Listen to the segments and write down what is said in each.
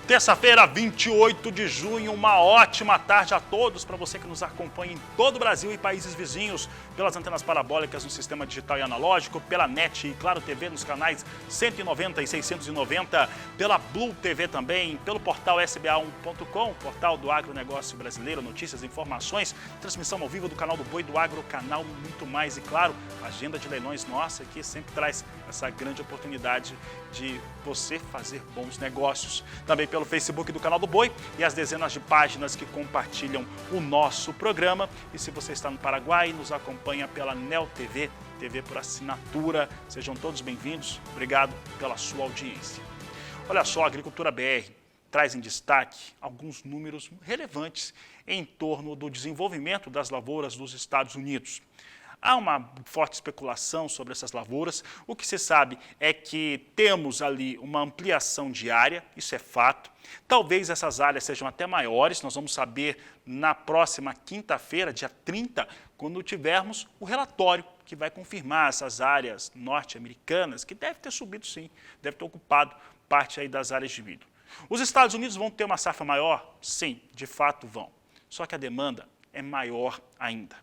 Terça-feira, 28 de junho, uma ótima tarde a todos, para você que nos acompanha em todo o Brasil e países vizinhos, pelas antenas parabólicas no sistema digital e analógico, pela NET e Claro TV nos canais 190 e 690, pela Blue TV também, pelo portal sba1.com, portal do agronegócio brasileiro, notícias, informações, transmissão ao vivo do canal do Boi do Agro, canal muito mais e, claro, agenda de leilões nossa, que sempre traz essa grande oportunidade de você fazer bons negócios. Também pelo Facebook do canal do Boi e as dezenas de páginas que compartilham o nosso programa. E se você está no Paraguai, nos acompanha pela Neo TV, TV por assinatura. Sejam todos bem-vindos. Obrigado pela sua audiência. Olha só, a Agricultura BR traz em destaque alguns números relevantes em torno do desenvolvimento das lavouras dos Estados Unidos. Há uma forte especulação sobre essas lavouras. O que se sabe é que temos ali uma ampliação de área, isso é fato. Talvez essas áreas sejam até maiores, nós vamos saber na próxima quinta-feira, dia 30, quando tivermos o relatório que vai confirmar essas áreas norte-americanas, que deve ter subido sim, deve ter ocupado parte aí das áreas de milho. Os Estados Unidos vão ter uma safra maior? Sim, de fato vão. Só que a demanda é maior ainda.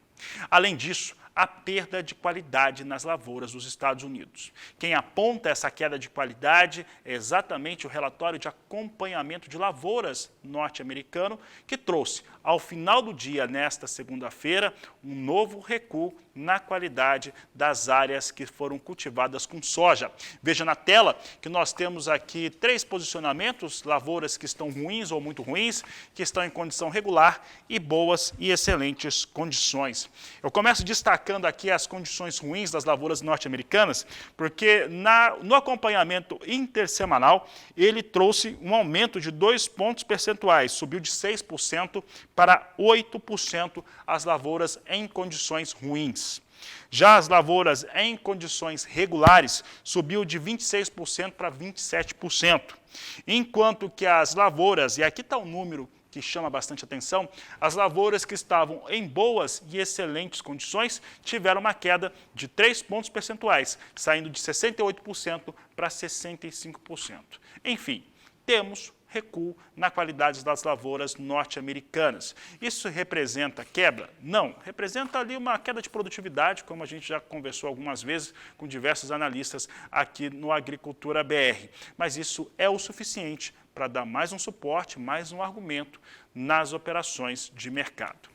Além disso, a perda de qualidade nas lavouras dos Estados Unidos. Quem aponta essa queda de qualidade é exatamente o relatório de acompanhamento de lavouras norte-americano, que trouxe, ao final do dia, nesta segunda-feira, um novo recuo na qualidade das áreas que foram cultivadas com soja. Veja na tela que nós temos aqui 3 posicionamentos, lavouras que estão ruins ou muito ruins, que estão em condição regular e boas e excelentes condições. Eu começo destacando aqui as condições ruins das lavouras norte-americanas, porque no acompanhamento intersemanal, ele trouxe um aumento de 2 pontos percentuais, subiu de 6% para 8% as lavouras em condições ruins. Já as lavouras em condições regulares subiu de 26% para 27%, enquanto que as lavouras, e aqui está o número que chama bastante atenção, as lavouras que estavam em boas e excelentes condições tiveram uma queda de 3 pontos percentuais, saindo de 68% para 65%. Enfim, temos recuo na qualidade das lavouras norte-americanas. Isso representa quebra? Não. Representa ali uma queda de produtividade, como a gente já conversou algumas vezes com diversos analistas aqui no Agricultura BR. Mas isso é o suficiente para dar mais um suporte, mais um argumento nas operações de mercado.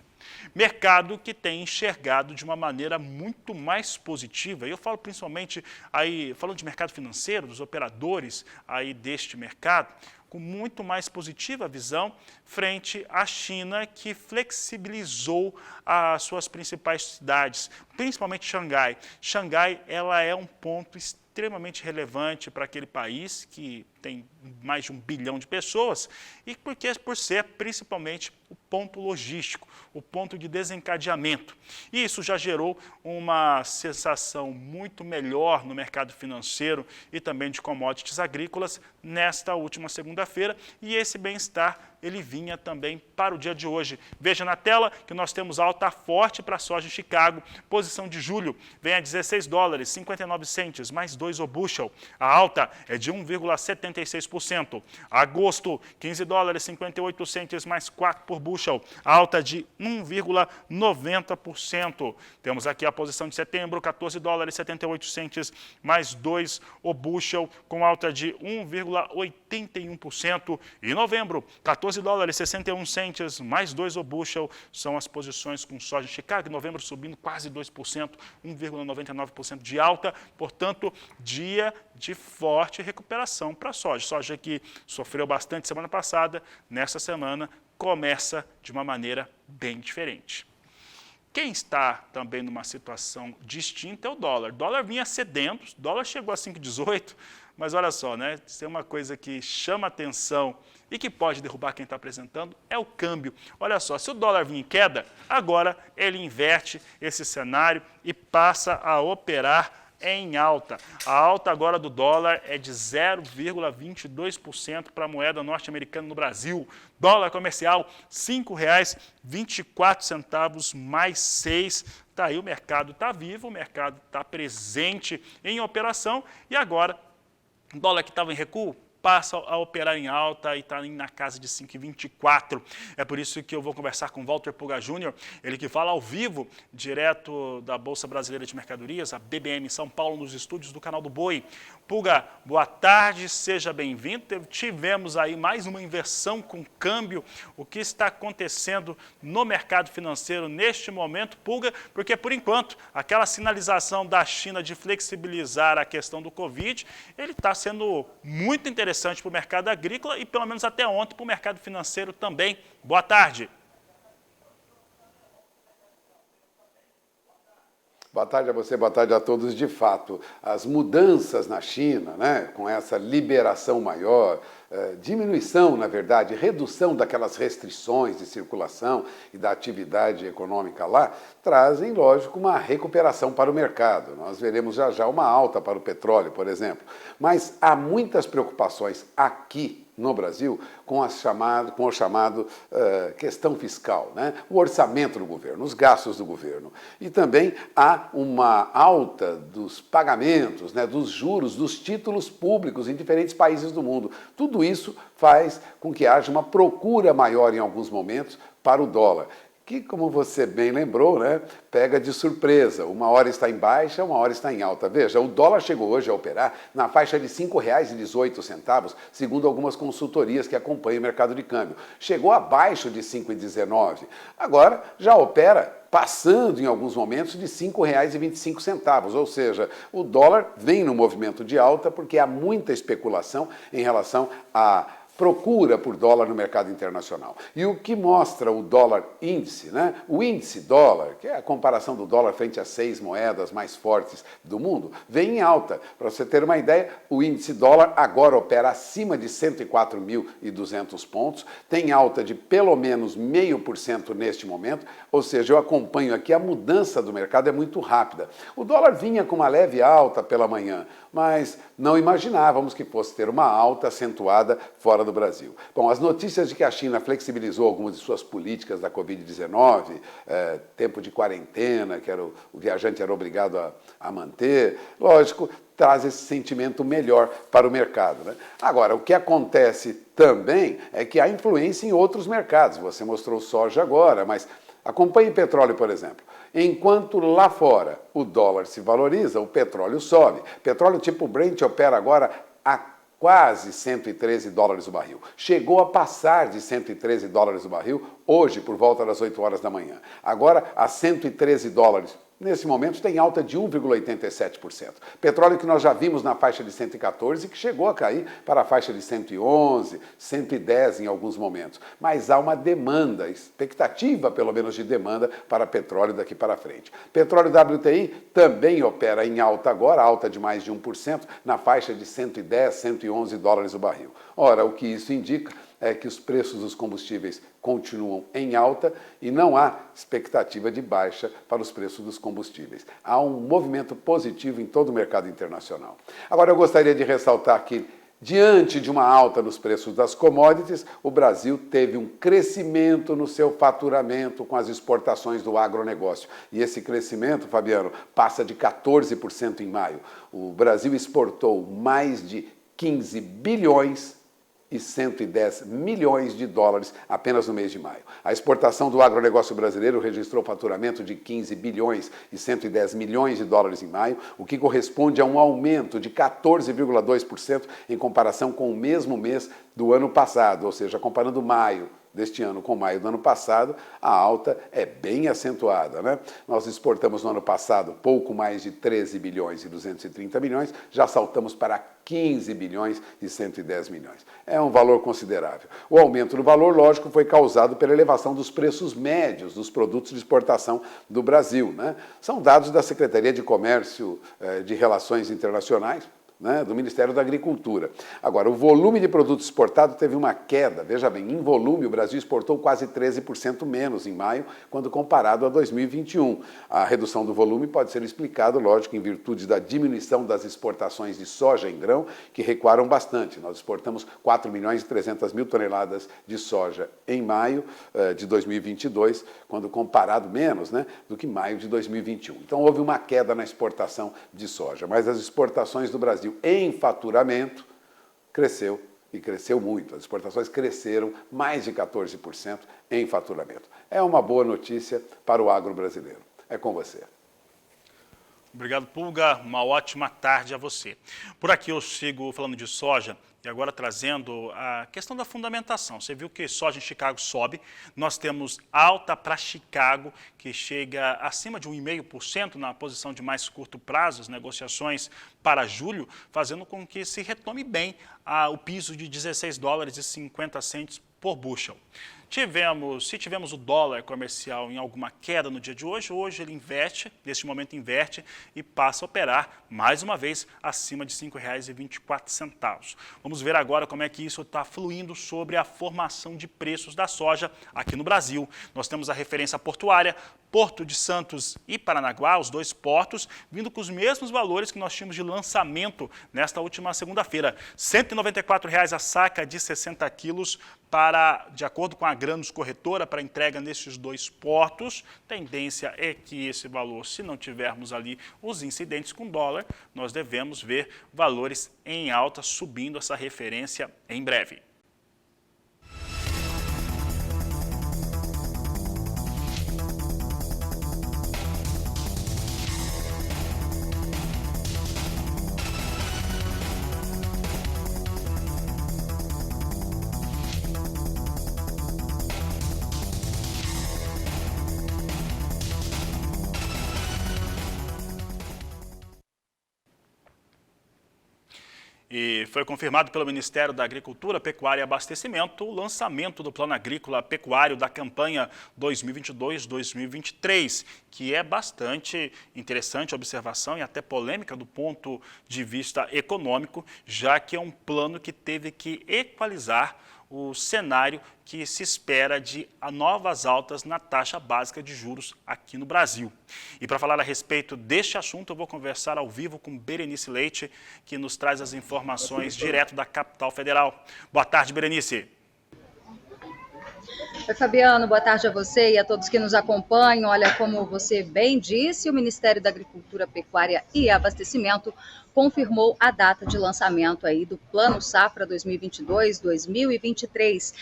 Mercado que tem enxergado de uma maneira muito mais positiva. Eu falo principalmente, aí, falando de mercado financeiro, dos operadores aí deste mercado, com muito mais positiva visão frente à China, que flexibilizou as suas principais cidades, principalmente Xangai. Xangai, ela é um ponto extremamente relevante para aquele país, que tem mais de 1 bilhão de pessoas, e por ser principalmente o ponto logístico, o ponto de desencadeamento. E isso já gerou uma sensação muito melhor no mercado financeiro e também de commodities agrícolas nesta última segunda-feira, e esse bem-estar ele vinha também para o dia de hoje. Veja na tela que nós temos alta forte para a soja em Chicago, posição de julho vem a $16,59, mais 2 o bushel. A alta é de 1,76%. Agosto, $15,58, mais 4 por bushel, alta de 1,90%. Temos aqui a posição de setembro, $14,78, mais 2 o bushel, com alta de 1,81%. E novembro, $14,61, mais 2 o bushel, são as posições com soja em Chicago. Em novembro subindo quase 2%, 1,99% de alta. Portanto, dia de forte recuperação para a soja. Soja que sofreu bastante semana passada, nessa semana começa de uma maneira bem diferente. Quem está também numa situação distinta é o dólar. O dólar vinha cedendo, o dólar chegou a 5,18, mas olha só, né? Se tem uma coisa que chama atenção e que pode derrubar quem está apresentando, é o câmbio. Olha só, se o dólar vinha em queda, agora ele inverte esse cenário e passa a operar em alta. A alta agora do dólar é de 0,22% para a moeda norte-americana no Brasil. Dólar comercial, R$ 5,24, mais 6, Tá aí, o mercado está vivo, o mercado está presente em operação e agora o dólar que estava em recuo passa a operar em alta e está na casa de 5,24. É por isso que eu vou conversar com Walter Puga Júnior, ele que fala ao vivo, direto da Bolsa Brasileira de Mercadorias, a BBM São Paulo, nos estúdios do canal do Boi. Puga, boa tarde, seja bem-vindo. Tivemos aí mais uma inversão com câmbio. O que está acontecendo no mercado financeiro neste momento, Puga? Porque, por enquanto, aquela sinalização da China de flexibilizar a questão do Covid, ele está sendo muito interessante para o mercado agrícola e, pelo menos até ontem, para o mercado financeiro também. Boa tarde. Boa tarde a você, boa tarde a todos. De fato, as mudanças na China, né, com essa liberação maior, diminuição, na verdade, redução daquelas restrições de circulação e da atividade econômica lá, trazem, lógico, uma recuperação para o mercado. Nós veremos já já uma alta para o petróleo, por exemplo. Mas há muitas preocupações aqui no Brasil com o chamado questão fiscal, né? O orçamento do governo, os gastos do governo. E também há uma alta dos pagamentos, né, dos juros, dos títulos públicos em diferentes países do mundo. Tudo isso faz com que haja uma procura maior em alguns momentos para o dólar, que, como você bem lembrou, né, pega de surpresa. Uma hora está em baixa, uma hora está em alta. Veja, o dólar chegou hoje a operar na faixa de R$ 5,18, segundo algumas consultorias que acompanham o mercado de câmbio. Chegou abaixo de R$ 5,19. Agora já opera passando em alguns momentos de R$ 5,25, ou seja, o dólar vem no movimento de alta porque há muita especulação em relação à procura por dólar no mercado internacional. E o que mostra o dólar índice, né? O índice dólar, que é a comparação do dólar frente às 6 moedas mais fortes do mundo, vem em alta. Para você ter uma ideia, o índice dólar agora opera acima de 104.200 pontos, tem alta de pelo menos 0,5% neste momento, ou seja, eu acompanho aqui a mudança do mercado é muito rápida. O dólar vinha com uma leve alta pela manhã, mas não imaginávamos que fosse ter uma alta acentuada fora do Brasil. Bom, as notícias de que a China flexibilizou algumas de suas políticas da Covid-19, tempo de quarentena, que o viajante era obrigado a manter, lógico, traz esse sentimento melhor para o mercado, né? Agora, o que acontece também é que há influência em outros mercados. Você mostrou soja agora, mas acompanhe petróleo, por exemplo. Enquanto lá fora o dólar se valoriza, o petróleo sobe. Petróleo tipo Brent opera agora a quase 113 dólares o barril. Chegou a passar de 113 dólares o barril hoje por volta das 8 horas da manhã. Agora a 113 dólares. Nesse momento tem alta de 1,87%. Petróleo que nós já vimos na faixa de 114, que chegou a cair para a faixa de 111, 110 em alguns momentos. Mas há uma demanda, expectativa pelo menos de demanda para petróleo daqui para frente. Petróleo WTI também opera em alta agora, alta de mais de 1%, na faixa de 110, 111 dólares o barril. Ora, o que isso indica é que os preços dos combustíveis continuam em alta e não há expectativa de baixa para os preços dos combustíveis. Há um movimento positivo em todo o mercado internacional. Agora, eu gostaria de ressaltar que, diante de uma alta nos preços das commodities, o Brasil teve um crescimento no seu faturamento com as exportações do agronegócio. E esse crescimento, Fabiano, passa de 14% em maio. O Brasil exportou mais de 15 bilhões e 110 milhões de dólares apenas no mês de maio. A exportação do agronegócio brasileiro registrou faturamento de 15 bilhões e 110 milhões de dólares em maio, o que corresponde a um aumento de 14,2% em comparação com o mesmo mês do ano passado, ou seja, comparando maio deste ano com maio do ano passado, a alta é bem acentuada, né? Nós exportamos no ano passado pouco mais de 13 bilhões e 230 milhões, já saltamos para 15 bilhões e 110 milhões. É um valor considerável. O aumento do valor, lógico, foi causado pela elevação dos preços médios dos produtos de exportação do Brasil, né? São dados da Secretaria de Comércio de Relações Internacionais. né, do Ministério da Agricultura. Agora, o volume de produtos exportados teve uma queda. Veja bem, em volume, o Brasil exportou quase 13% menos em maio, quando comparado a 2021. A redução do volume pode ser explicada, lógico, em virtude da diminuição das exportações de soja em grão, que recuaram bastante. Nós exportamos 4.300.000 toneladas de soja em maio de 2022, quando comparado menos, né, do que maio de 2021. Então, houve uma queda na exportação de soja, mas as exportações do Brasil em faturamento cresceu, e cresceu muito. As exportações cresceram mais de 14% em faturamento. É uma boa notícia para o agro brasileiro. É com você. Obrigado, Pulga. Uma ótima tarde a você. Por aqui eu sigo falando de soja e agora trazendo a questão da fundamentação. Você viu que soja em Chicago sobe. Nós temos alta para Chicago, que chega acima de 1,5% na posição de mais curto prazo, as negociações para julho, fazendo com que se retome bem o piso de $16,50 por bushel. Se tivemos o dólar comercial em alguma queda no dia de hoje ele inverte, neste momento inverte e passa a operar mais uma vez acima de R$ 5,24. Vamos ver agora como é que isso está fluindo sobre a formação de preços da soja aqui no Brasil. Nós temos a referência portuária, Porto de Santos e Paranaguá, os dois portos, vindo com os mesmos valores que nós tínhamos de lançamento nesta última segunda-feira. R$ 194,00 a saca de 60 quilos, de acordo com a Granos Corretora, para entrega nesses dois portos. Tendência é que esse valor, se não tivermos ali os incidentes com dólar, nós devemos ver valores em alta, subindo essa referência em breve. E foi confirmado pelo Ministério da Agricultura, Pecuária e Abastecimento o lançamento do Plano Agrícola Pecuário da campanha 2022-2023, que é bastante interessante a observação e até polêmica do ponto de vista econômico, já que é um plano que teve que equalizar o cenário que se espera de novas altas na taxa básica de juros aqui no Brasil. E para falar a respeito deste assunto, eu vou conversar ao vivo com Berenice Leite, que nos traz as informações direto da capital federal. Boa tarde, Berenice. Oi, Fabiano, boa tarde a você e a todos que nos acompanham. Olha, como você bem disse, o Ministério da Agricultura, Pecuária e Abastecimento confirmou a data de lançamento aí do Plano Safra 2022-2023.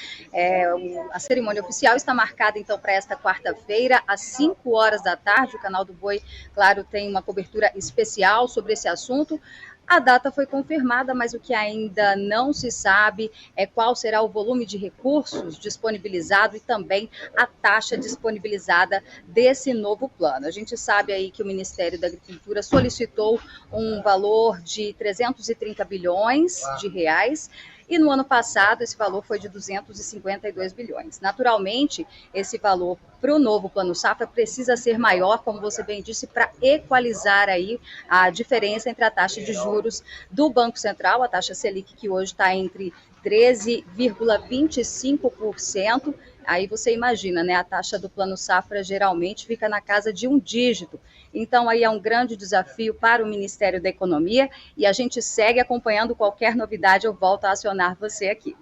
A cerimônia oficial está marcada, então, para esta quarta-feira, às 5 horas da tarde. O Canal do Boi, claro, tem uma cobertura especial sobre esse assunto. A data foi confirmada, mas o que ainda não se sabe é qual será o volume de recursos disponibilizado e também a taxa disponibilizada desse novo plano. A gente sabe aí que o Ministério da Agricultura solicitou um valor de 330 bilhões de reais. E no ano passado, esse valor foi de 252 bilhões. Naturalmente, esse valor para o novo Plano Safra precisa ser maior, como você bem disse, para equalizar aí a diferença entre a taxa de juros do Banco Central, a taxa Selic, que hoje está entre 13,25%. Aí você imagina, né? A taxa do Plano Safra geralmente fica na casa de um dígito. Então, aí é um grande desafio para o Ministério da Economia e a gente segue acompanhando qualquer novidade. Eu volto a acionar você aqui.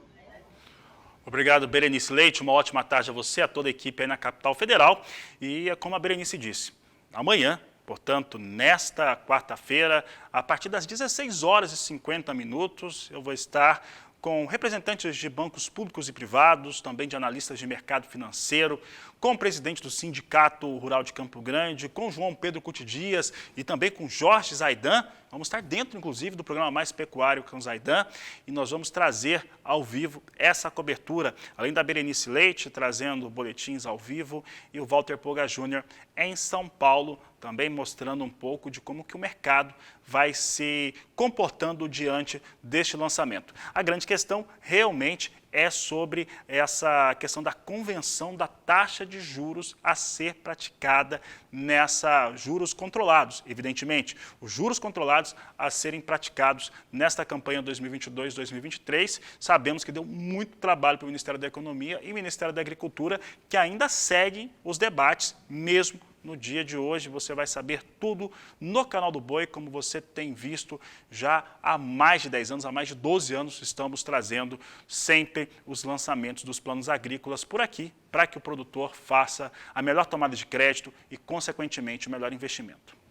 Obrigado, Berenice Leite. Uma ótima tarde a você, a toda a equipe aí na capital federal. E como a Berenice disse, amanhã, portanto, nesta quarta-feira, a partir das 16h50, eu vou estar com representantes de bancos públicos e privados, também de analistas de mercado financeiro, com o presidente do Sindicato Rural de Campo Grande, com João Pedro Cuti Dias e também com Jorge Zaidan. Vamos estar dentro, inclusive, do programa Mais Pecuário com o Zaidan e nós vamos trazer ao vivo essa cobertura, além da Berenice Leite, trazendo boletins ao vivo e o Walter Pulga Júnior em São Paulo, também mostrando um pouco de como que o mercado vai se comportando diante deste lançamento. A grande questão realmente é sobre essa questão da convenção da taxa de juros a ser praticada nessa juros controlados, evidentemente, os juros controlados a serem praticados nesta campanha 2022-2023. Sabemos que deu muito trabalho para o Ministério da Economia e o Ministério da Agricultura, que ainda seguem os debates mesmo no dia de hoje. Você vai saber tudo no canal do Boi, como você tem visto já há mais de 10 anos, há mais de 12 anos, estamos trazendo sempre os lançamentos dos planos agrícolas por aqui, para que o produtor faça a melhor tomada de crédito e, consequentemente, o melhor investimento.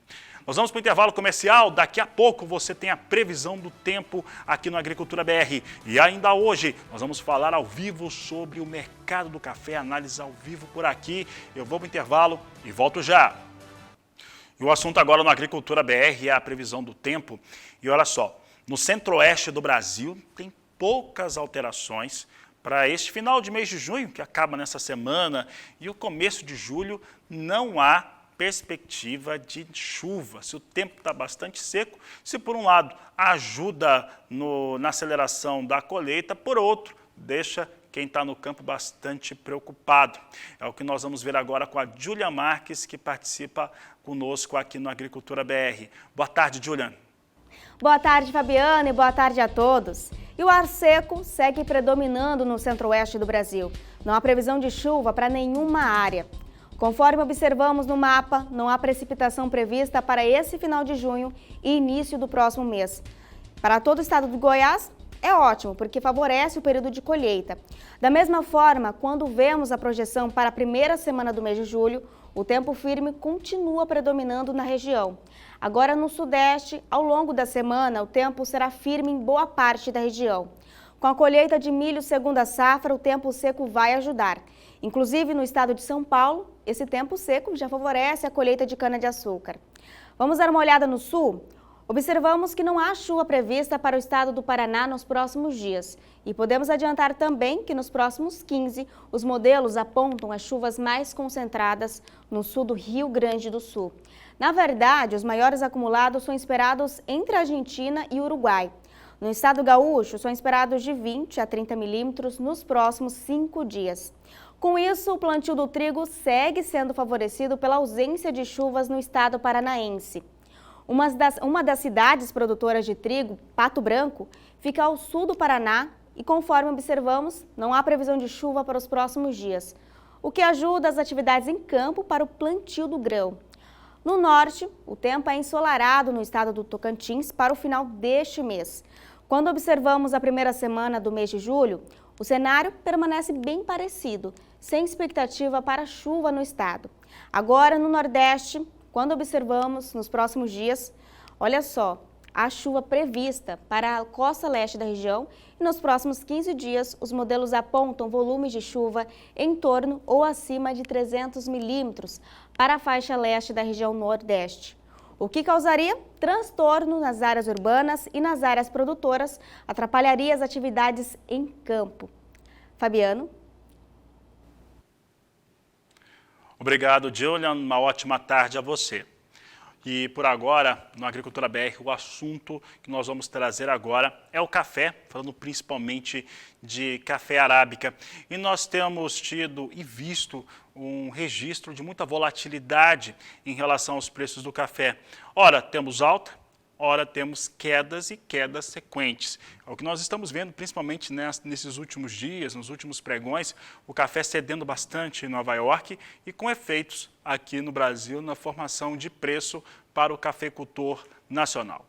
Nós vamos para o intervalo comercial, daqui a pouco você tem a previsão do tempo aqui no Agricultura BR. E ainda hoje nós vamos falar ao vivo sobre o mercado do café, análise ao vivo por aqui. Eu vou para o intervalo e volto já. E o assunto agora no Agricultura BR é a previsão do tempo. E olha só, no centro-oeste do Brasil tem poucas alterações para este final de mês de junho, que acaba nessa semana, e o começo de julho não há perspectiva de chuva. Se o tempo está bastante seco, se por um lado ajuda na aceleração da colheita, por outro, deixa quem está no campo bastante preocupado. É o que nós vamos ver agora com a Julian Marques, que participa conosco aqui no Agricultura BR. Boa tarde, Julian. Boa tarde, Fabiana, e boa tarde a todos. E o ar seco segue predominando no centro-oeste do Brasil. Não há previsão de chuva para nenhuma área. Conforme observamos no mapa, não há precipitação prevista para esse final de junho e início do próximo mês. Para todo o estado de Goiás, é ótimo, porque favorece o período de colheita. Da mesma forma, quando vemos a projeção para a primeira semana do mês de julho, o tempo firme continua predominando na região. Agora, no sudeste, ao longo da semana, o tempo será firme em boa parte da região. Com a colheita de milho segunda safra, o tempo seco vai ajudar. Inclusive, no estado de São Paulo, esse tempo seco já favorece a colheita de cana-de-açúcar. Vamos dar uma olhada no sul? Observamos que não há chuva prevista para o estado do Paraná nos próximos dias. E podemos adiantar também que nos próximos 15, os modelos apontam as chuvas mais concentradas no sul do Rio Grande do Sul. Na verdade, os maiores acumulados são esperados entre a Argentina e o Uruguai. No estado gaúcho, são esperados de 20 a 30 milímetros nos próximos 5 dias. Com isso, o plantio do trigo segue sendo favorecido pela ausência de chuvas no estado paranaense. Uma das cidades produtoras de trigo, Pato Branco, fica ao sul do Paraná e, conforme observamos, não há previsão de chuva para os próximos dias, o que ajuda as atividades em campo para o plantio do grão. No norte, o tempo é ensolarado no estado do Tocantins para o final deste mês. Quando observamos a primeira semana do mês de julho, o cenário permanece bem parecido, sem expectativa para chuva no estado. Agora, no Nordeste, quando observamos nos próximos dias, olha só, há chuva prevista para a costa leste da região e nos próximos 15 dias os modelos apontam volumes de chuva em torno ou acima de 300 milímetros para a faixa leste da região Nordeste, o que causaria transtorno nas áreas urbanas e nas áreas produtoras, atrapalharia as atividades em campo. Fabiano? Obrigado, Julian. Uma ótima tarde a você. E por agora, no Agricultura BR, o assunto que nós vamos trazer agora é o café, falando principalmente de café arábica. E nós temos tido e visto um registro de muita volatilidade em relação aos preços do café. Ora, temos alta, ora temos quedas e quedas sequentes. É o que nós estamos vendo principalmente nesses últimos dias, nos últimos pregões, o café cedendo bastante em Nova York e com efeitos aqui no Brasil na formação de preço para o cafeicultor nacional.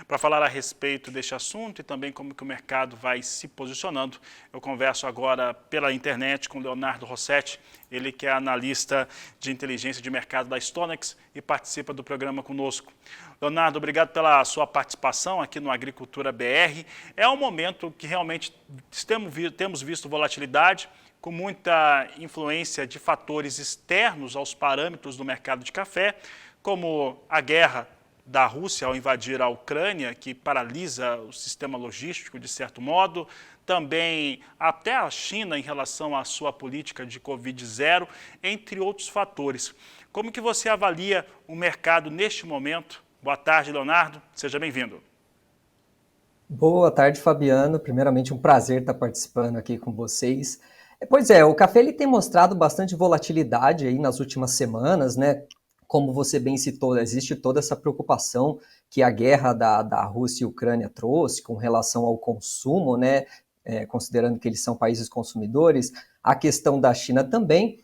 Para falar a respeito deste assunto e também como que o mercado vai se posicionando, eu converso agora pela internet com Leonardo Rossetti, ele que é analista de inteligência de mercado da Stonex e participa do programa conosco. Leonardo, obrigado pela sua participação aqui no Agricultura BR. É um momento que realmente temos visto volatilidade, com muita influência de fatores externos aos parâmetros do mercado de café, como a guerra da Rússia ao invadir a Ucrânia, que paralisa o sistema logístico de certo modo, também até a China em relação à sua política de Covid-0, entre outros fatores. Como que você avalia o mercado neste momento? Boa tarde, Leonardo. Seja bem-vindo. Boa tarde, Fabiano. Primeiramente, um prazer estar participando aqui com vocês. Pois é, o café ele tem mostrado bastante volatilidade aí nas últimas semanas, né? Como você bem citou, existe toda essa preocupação que a guerra da Rússia e Ucrânia trouxe com relação ao consumo, né? Considerando que eles são países consumidores, a questão da China também.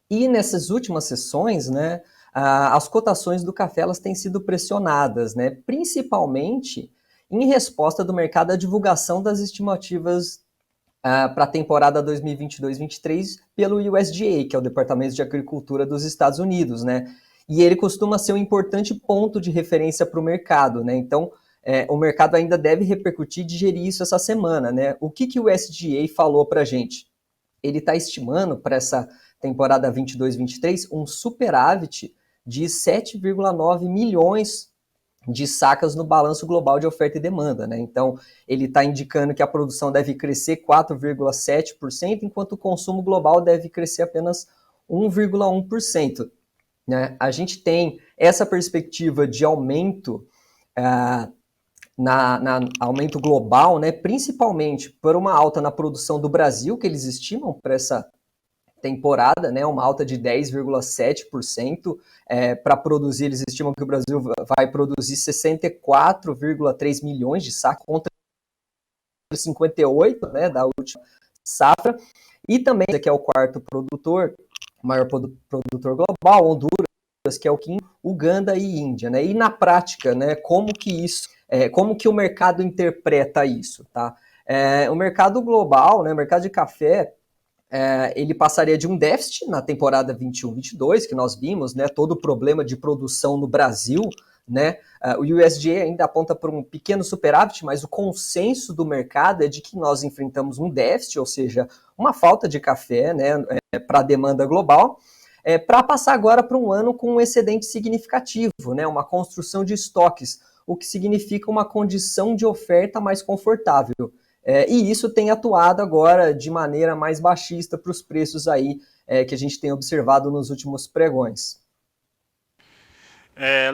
E nessas últimas sessões, né, as cotações do café elas têm sido pressionadas, né, principalmente em resposta do mercado à divulgação das estimativas para a temporada 2022-23 pelo USDA, que é o Departamento de Agricultura dos Estados Unidos, né? E ele costuma ser um importante ponto de referência para o mercado, né? Então, o mercado ainda deve repercutir e digerir isso essa semana, né? O que o USDA falou para a gente? Ele está estimando para essa temporada 22-23 um superávit de 7,9 milhões de sacas no balanço global de oferta e demanda, né? Então, ele está indicando que a produção deve crescer 4,7%, enquanto o consumo global deve crescer apenas 1,1%. Né? A gente tem essa perspectiva de aumento aumento global, né? Principalmente por uma alta na produção do Brasil, que eles estimam para essa temporada, né, uma alta de 10,7%. Para produzir, eles estimam que o Brasil vai produzir 64,3 milhões de sacos contra 58, né, da última safra. E também, que é o quarto produtor, maior produtor global, Honduras, que é o quinto, Uganda e Índia, né? E na prática, né, como que o mercado interpreta isso, tá? O mercado global, né, o mercado de café, ele passaria de um déficit na temporada 21-22, que nós vimos, né, todo o problema de produção no Brasil, né, o USDA ainda aponta para um pequeno superávit, mas o consenso do mercado é de que nós enfrentamos um déficit, ou seja, uma falta de café, né, para a demanda global, para passar agora para um ano com um excedente significativo, né, uma construção de estoques, o que significa uma condição de oferta mais confortável. E isso tem atuado agora de maneira mais baixista para os preços aí que a gente tem observado nos últimos pregões.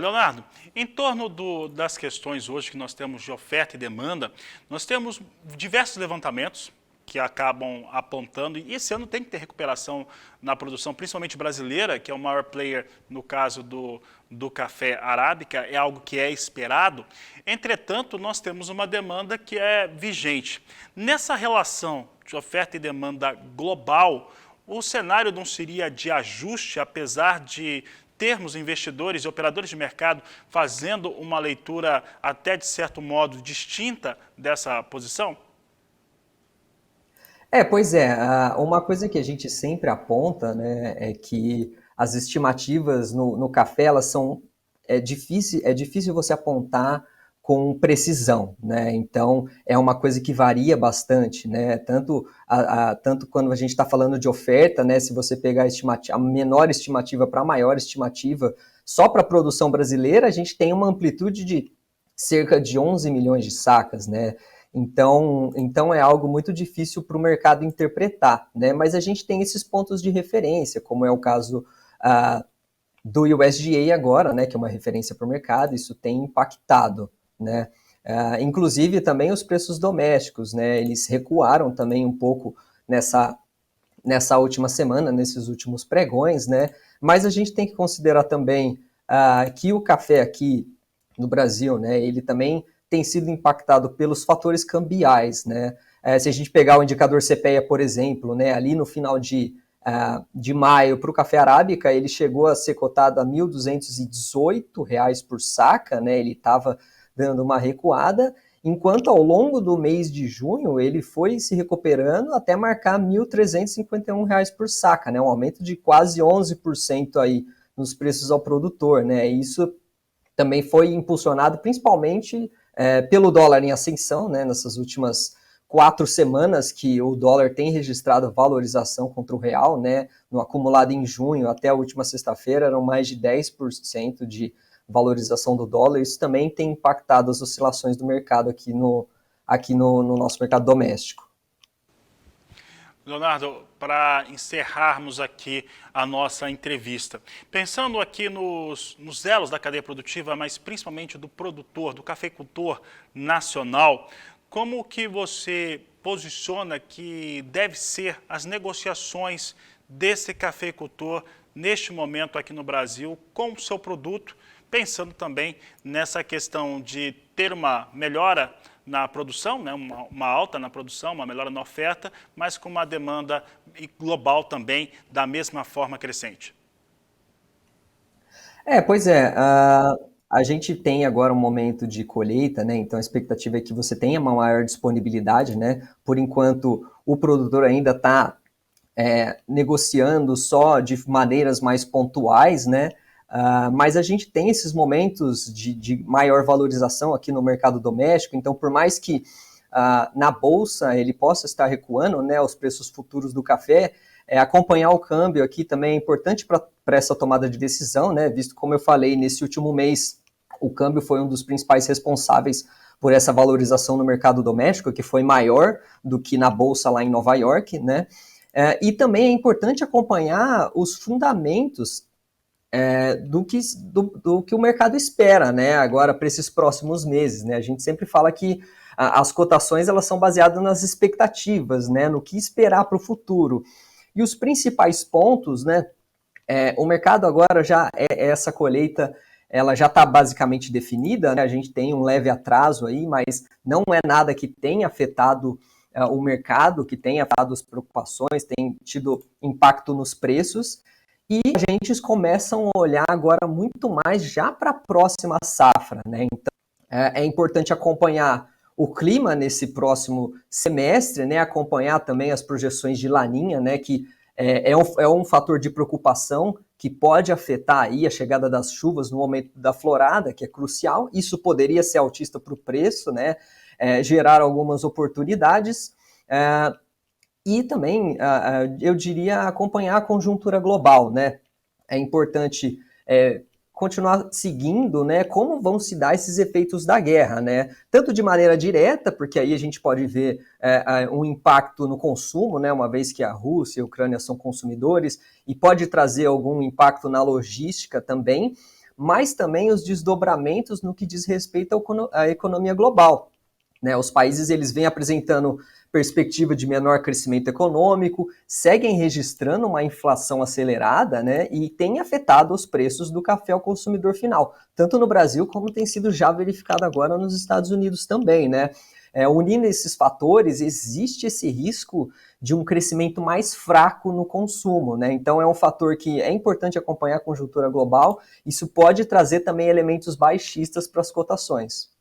Leonardo, em torno das questões hoje que nós temos de oferta e demanda, nós temos diversos levantamentos que acabam apontando, e esse ano tem que ter recuperação na produção, principalmente brasileira, que é o maior player no caso do café arábica, é algo que é esperado. Entretanto, nós temos uma demanda que é vigente. Nessa relação de oferta e demanda global, o cenário não seria de ajuste, apesar de termos investidores e operadores de mercado fazendo uma leitura até de certo modo distinta dessa posição? Pois é, uma coisa que a gente sempre aponta, né, é que as estimativas no café, elas são, é difícil você apontar com precisão, né, então é uma coisa que varia bastante, né, tanto quando a gente está falando de oferta, né, se você pegar a menor estimativa para a maior estimativa, só para a produção brasileira, a gente tem uma amplitude de cerca de 11 milhões de sacas, né, então é algo muito difícil para o mercado interpretar, né? Mas a gente tem esses pontos de referência, como é o caso do USDA agora, né? Que é uma referência para o mercado, isso tem impactado, né? Inclusive também os preços domésticos, né? Eles recuaram também um pouco nessa última semana, nesses últimos pregões, né? Mas a gente tem que considerar também que o café aqui no Brasil, né? Ele também tem sido impactado pelos fatores cambiais, né? Se a gente pegar o indicador CPEA, por exemplo, né, ali no final de maio, para o café arábica, ele chegou a ser cotado a R$ 1.218 por saca, né? Ele estava dando uma recuada, enquanto ao longo do mês de junho ele foi se recuperando até marcar R$ 1.351 por saca, né? Um aumento de quase 11% aí nos preços ao produtor, né? Isso também foi impulsionado principalmente pelo dólar em ascensão, né, nessas últimas 4 semanas que o dólar tem registrado valorização contra o real, né, no acumulado em junho até a última sexta-feira eram mais de 10% de valorização do dólar, isso também tem impactado as oscilações do mercado aqui no nosso mercado doméstico. Leonardo, para encerrarmos aqui a nossa entrevista, pensando aqui nos elos da cadeia produtiva, mas principalmente do produtor, do cafeicultor nacional, como que você posiciona que deve ser as negociações desse cafeicultor neste momento aqui no Brasil com o seu produto, pensando também nessa questão de ter uma melhora na produção, né, uma alta na produção, uma melhora na oferta, mas com uma demanda global também da mesma forma crescente? Pois é, a gente tem agora um momento de colheita, né? Então a expectativa é que você tenha uma maior disponibilidade, né? Por enquanto, o produtor ainda está negociando só de maneiras mais pontuais, né? Mas a gente tem esses momentos de maior valorização aqui no mercado doméstico, então por mais que na Bolsa ele possa estar recuando, né, os preços futuros do café, acompanhar o câmbio aqui também é importante para essa tomada de decisão, né, visto como eu falei, nesse último mês o câmbio foi um dos principais responsáveis por essa valorização no mercado doméstico, que foi maior do que na Bolsa lá em Nova York, né, e também é importante acompanhar os fundamentos do que o mercado espera, né, agora para esses próximos meses, né, a gente sempre fala que as cotações elas são baseadas nas expectativas, né, no que esperar para o futuro, e os principais pontos, né, o mercado agora já, essa colheita, ela já está basicamente definida, né, a gente tem um leve atraso aí, mas não é nada que tenha afetado o mercado, que tenha afetado as preocupações, tem tido impacto nos preços, e a gente começam a olhar agora muito mais já para a próxima safra, né? Então, é importante acompanhar o clima nesse próximo semestre, né? Acompanhar também as projeções de Laninha, né? Que é um fator de preocupação que pode afetar aí a chegada das chuvas no momento da florada, que é crucial. Isso poderia ser altista para o preço, né? Gerar algumas oportunidades. E também, eu diria, acompanhar a conjuntura global, né? É importante continuar seguindo, né, como vão se dar esses efeitos da guerra, né? Tanto de maneira direta, porque aí a gente pode ver um impacto no consumo, né, uma vez que a Rússia e a Ucrânia são consumidores, e pode trazer algum impacto na logística também, mas também os desdobramentos no que diz respeito à economia global, né? Os países eles vêm apresentando perspectiva de menor crescimento econômico, seguem registrando uma inflação acelerada, né, e tem afetado os preços do café ao consumidor final, tanto no Brasil como tem sido já verificado agora nos Estados Unidos também, né. Unindo esses fatores, existe esse risco de um crescimento mais fraco no consumo, né, então é um fator que é importante acompanhar a conjuntura global, isso pode trazer também elementos baixistas para as cotações.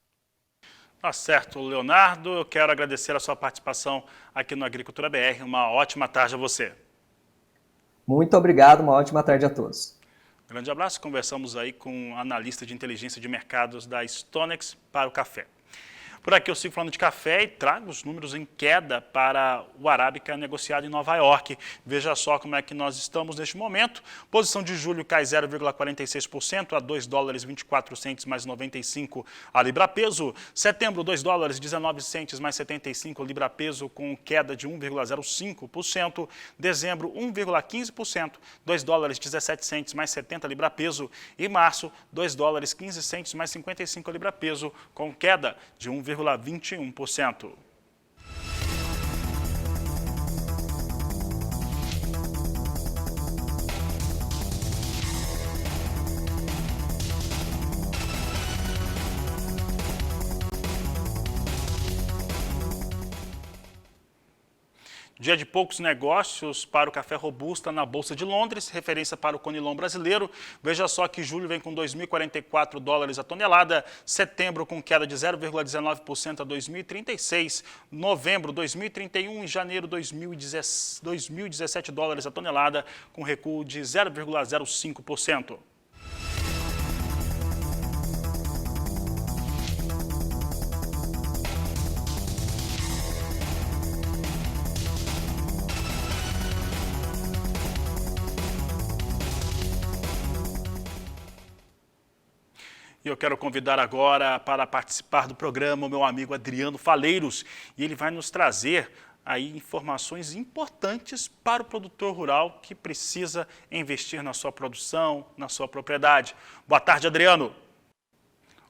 Tá certo, Leonardo. Eu quero agradecer a sua participação aqui no Agricultura BR. Uma ótima tarde a você. Muito obrigado, uma ótima tarde a todos. Grande abraço. Conversamos aí com o analista de inteligência de mercados da StoneX para o café. Por aqui eu sigo falando de café e trago os números em queda para o Arábica negociado em Nova York. Veja só como é que nós estamos neste momento. Posição de julho cai 0,46% a $2,24 mais 95 a libra-peso. Setembro, $2,19 mais 75 libra-peso com queda de 1,05%. Dezembro, 1,15%, $2,17 mais 70 libra-peso. E março, $2,15 mais 55 libra-peso com queda de 1,21%. Dia de poucos negócios para o café robusta na Bolsa de Londres, referência para o Conilon brasileiro. Veja só que julho vem com $2.044 a tonelada, setembro com queda de 0,19% a 2.036, novembro 2.031 e janeiro $2.017 a tonelada, com recuo de 0,05%. E eu quero convidar agora para participar do programa o meu amigo Adriano Faleiros. E ele vai nos trazer aí informações importantes para o produtor rural que precisa investir na sua produção, na sua propriedade. Boa tarde, Adriano.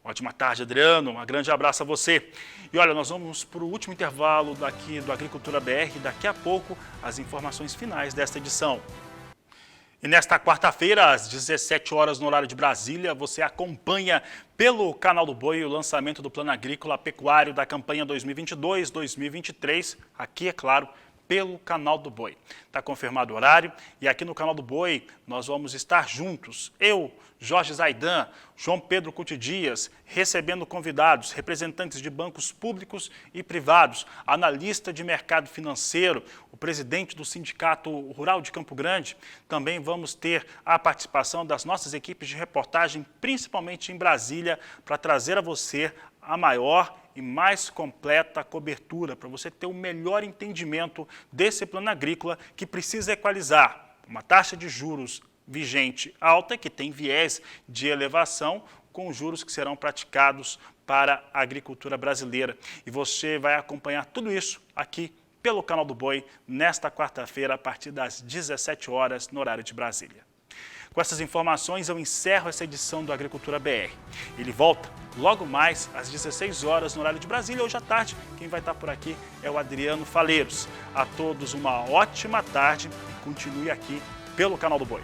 Ótima tarde, Adriano. Um grande abraço a você. E olha, nós vamos para o último intervalo daqui do Agricultura BR. Daqui a pouco, as informações finais desta edição. E nesta quarta-feira, às 17 horas no horário de Brasília, você acompanha pelo Canal do Boi o lançamento do Plano Agrícola Pecuário da campanha 2022-2023. Aqui, é claro, pelo Canal do Boi. Está confirmado o horário e aqui no Canal do Boi nós vamos estar juntos. Eu, Jorge Zaidan, João Pedro Cuti Dias, recebendo convidados, representantes de bancos públicos e privados, analista de mercado financeiro, o presidente do Sindicato Rural de Campo Grande. Também vamos ter a participação das nossas equipes de reportagem, principalmente em Brasília, para trazer a você a maior e mais completa cobertura, para você ter o melhor entendimento desse plano agrícola que precisa equalizar uma taxa de juros vigente alta, que tem viés de elevação, com juros que serão praticados para a agricultura brasileira. E você vai acompanhar tudo isso aqui pelo Canal do Boi, nesta quarta-feira, a partir das 17 horas, no horário de Brasília. Com essas informações, eu encerro essa edição do Agricultura BR. Ele volta logo mais às 16 horas no horário de Brasília. Hoje à tarde, quem vai estar por aqui é o Adriano Faleiros. A todos uma ótima tarde e continue aqui pelo Canal do Boi.